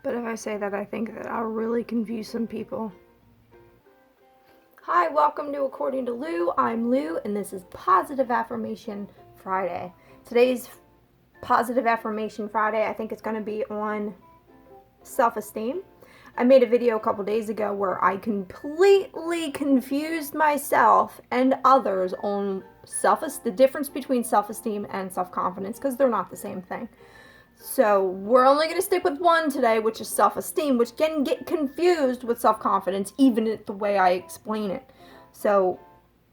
But if I say that, I think that I'll really confuse some people. Hi, welcome to According to Lou. I'm Lou, and this is Positive Affirmation Friday. Today's Positive Affirmation Friday, I think it's going to be on self-esteem. I made a video a couple days ago where I completely confused myself and others on the difference between self-esteem and self-confidence, because they're not the same thing. So we're only going to stick with one today, which is self-esteem, which can get confused with self-confidence, even the way I explain it. So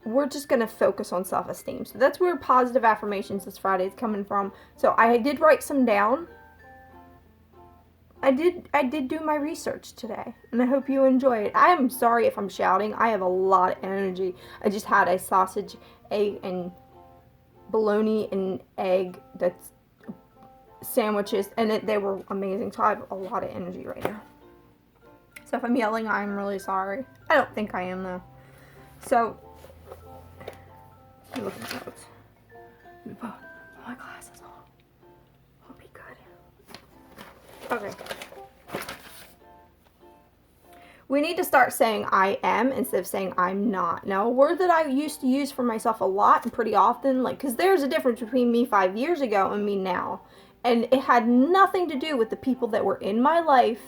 we're just going to focus on self-esteem. So that's where Positive Affirmations this Friday is coming from. So I did write some down. I did do my research today, and I hope you enjoy it. I am sorry if I'm shouting. I have a lot of energy. I just had a sausage, egg, and bologna and egg that's sandwiches, and they were amazing, so I have a lot of energy right now. So if I'm yelling, I'm really sorry. I don't think I am, though. So look at my notes. Let me put my glasses on. I'll be good. Okay. We need to start saying I am instead of saying I'm not. Now, a word that I used to use for myself a lot and pretty often, because there's a difference between me 5 years ago and me now. And it had nothing to do with the people that were in my life.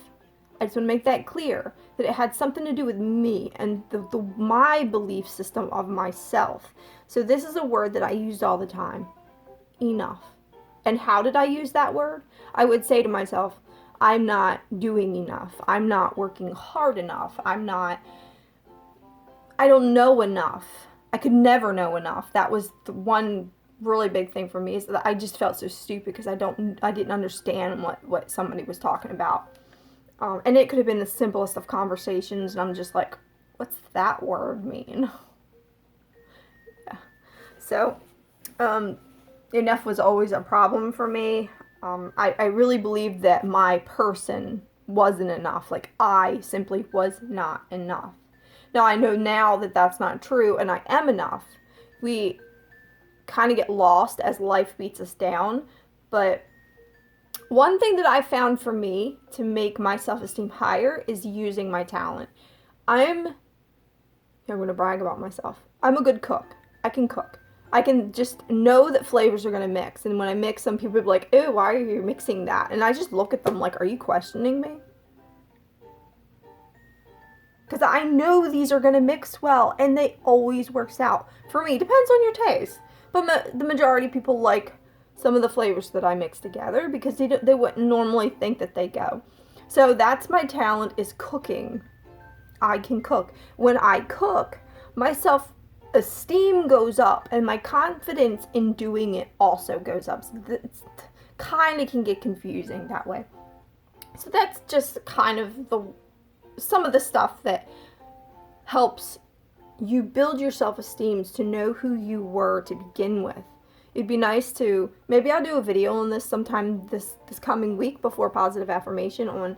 I just want to make that clear, that it had something to do with me and my belief system of myself. So this is a word that I used all the time. Enough. And how did I use that word? I would say to myself, I'm not doing enough. I'm not working hard enough. I don't know enough. I could never know enough. That was the one really big thing for me, is that I just felt so stupid because I didn't understand what somebody was talking about. And it could have been the simplest of conversations, and I'm just like, what's that word mean? Yeah. So, enough was always a problem for me. I really believed that my person wasn't enough. Like, I simply was not enough. Now, I know now that that's not true, and I am enough. We kind of get lost as life beats us down, but one thing that I found for me to make my self-esteem higher is using my talent. I'm going to brag about myself. I'm a good cook. I can cook. I can just know that flavors are going to mix, and when I mix them, people will be like, ew, why are you mixing that? And I just look at them like, are you questioning me? Because I know these are going to mix well, and they always works out. For me, depends on your taste. But the majority of people like some of the flavors that I mix together because they wouldn't normally think that they go. So that's my talent, is cooking. I can cook. When I cook, my self-esteem goes up, and my confidence in doing it also goes up. So it kind of can get confusing that way. So that's just kind of some of the stuff that helps you build your self-esteem to know who you were to begin with. It'd be nice to, maybe I'll do a video on this sometime this coming week before Positive Affirmation, on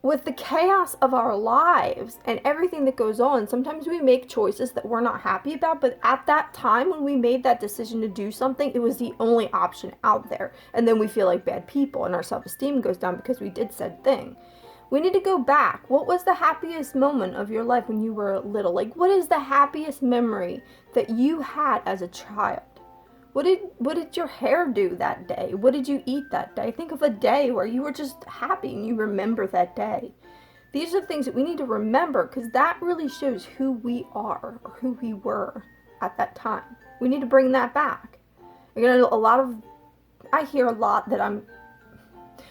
with the chaos of our lives and everything that goes on. Sometimes we make choices that we're not happy about, but at that time when we made that decision to do something, it was the only option out there. And then we feel like bad people, and our self-esteem goes down because we did said thing. We need to go back. What was the happiest moment of your life when you were little? Like, what is the happiest memory that you had as a child? What did your hair do that day? What did you eat that day? Think of a day where you were just happy and you remember that day. These are things that we need to remember, because that really shows who we are or who we were at that time. We need to bring that back. Again, I hear a lot that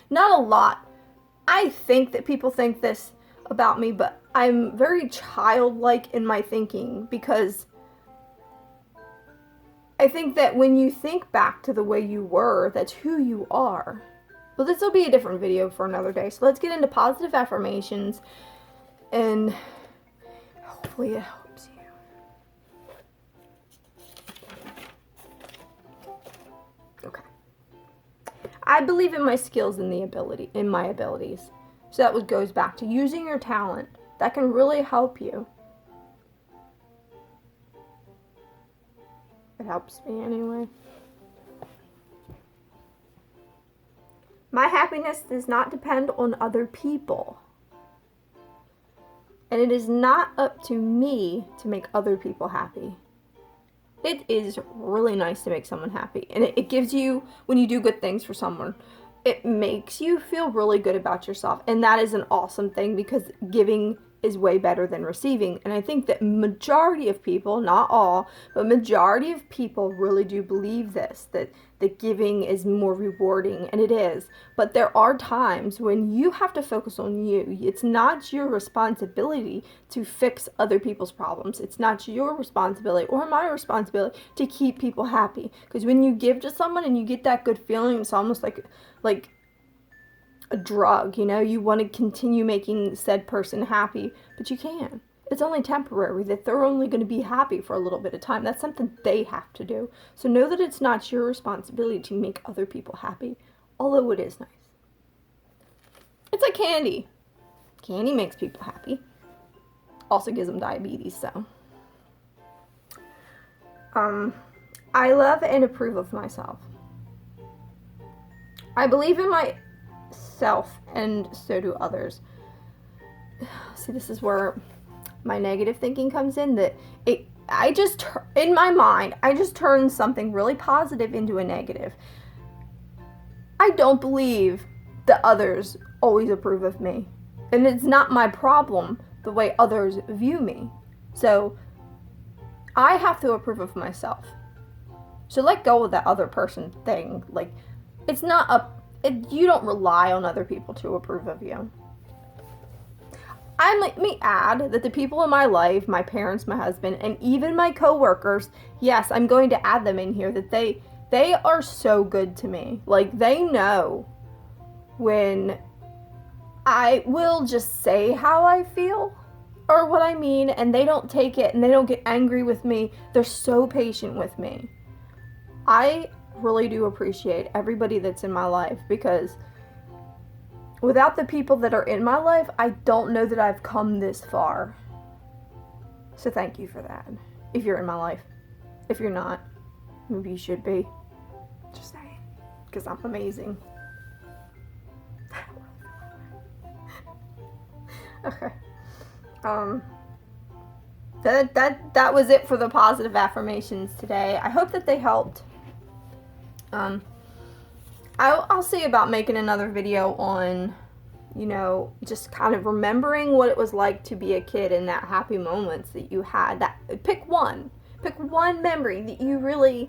not a lot. I think that people think this about me, but I'm very childlike in my thinking, because I think that when you think back to the way you were, that's who you are. But this will be a different video for another day. So let's get into Positive Affirmations, and hopefully it helps you. Okay. I believe in my skills and in my abilities. So that goes back to using your talent. That can really help you. It helps me anyway. My happiness does not depend on other people. And it is not up to me to make other people happy. It is really nice to make someone happy. And it gives you, when you do good things for someone, it makes you feel really good about yourself. And that is an awesome thing, because giving is way better than receiving. And I think that majority of people, not all, but majority of people really do believe this, that giving is more rewarding, and it is. But there are times when you have to focus on you. It's not your responsibility to fix other people's problems. It's not your responsibility or my responsibility to keep people happy. Because when you give to someone and you get that good feeling, it's almost like a drug, you know? You want to continue making said person happy, but you can't. It's only temporary, that they're only going to be happy for a little bit of time. That's something they have to do. So know that it's not your responsibility to make other people happy, although it is nice. It's like candy. Candy makes people happy. Also gives them diabetes, so. I love and approve of myself. I believe in myself, and so do others. See, this is where my negative thinking comes in, that in my mind, I just turn something really positive into a negative. I don't believe that others always approve of me. And it's not my problem the way others view me. So I have to approve of myself. So let go of that other person thing. Like, it's not you don't rely on other people to approve of you. Let me add that the people in my life, my parents, my husband, and even my coworkers, yes, I'm going to add them in here, that they are so good to me. Like, they know when I will just say how I feel or what I mean, and they don't take it and they don't get angry with me. They're so patient with me. I really do appreciate everybody that's in my life, because without the people that are in my life, I don't know that I've come this far. So thank you for that. If you're in my life. If you're not, maybe you should be. Just saying. Because I'm amazing. Okay. That was it for the positive affirmations today. I hope that they helped. I'll see about making another video on, just kind of remembering what it was like to be a kid and that happy moments that you had. Pick one memory that you really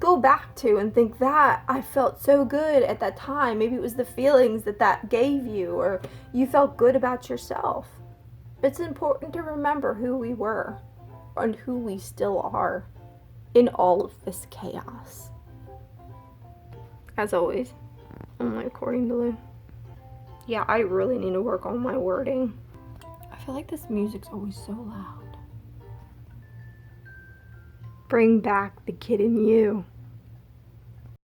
go back to and think, that I felt so good at that time. Maybe it was the feelings that gave you, or you felt good about yourself. It's important to remember who we were and who we still are in all of this chaos. As always, I'm recording Blue. Yeah, I really need to work on my wording. I feel like this music's always so loud. Bring back the kid in you.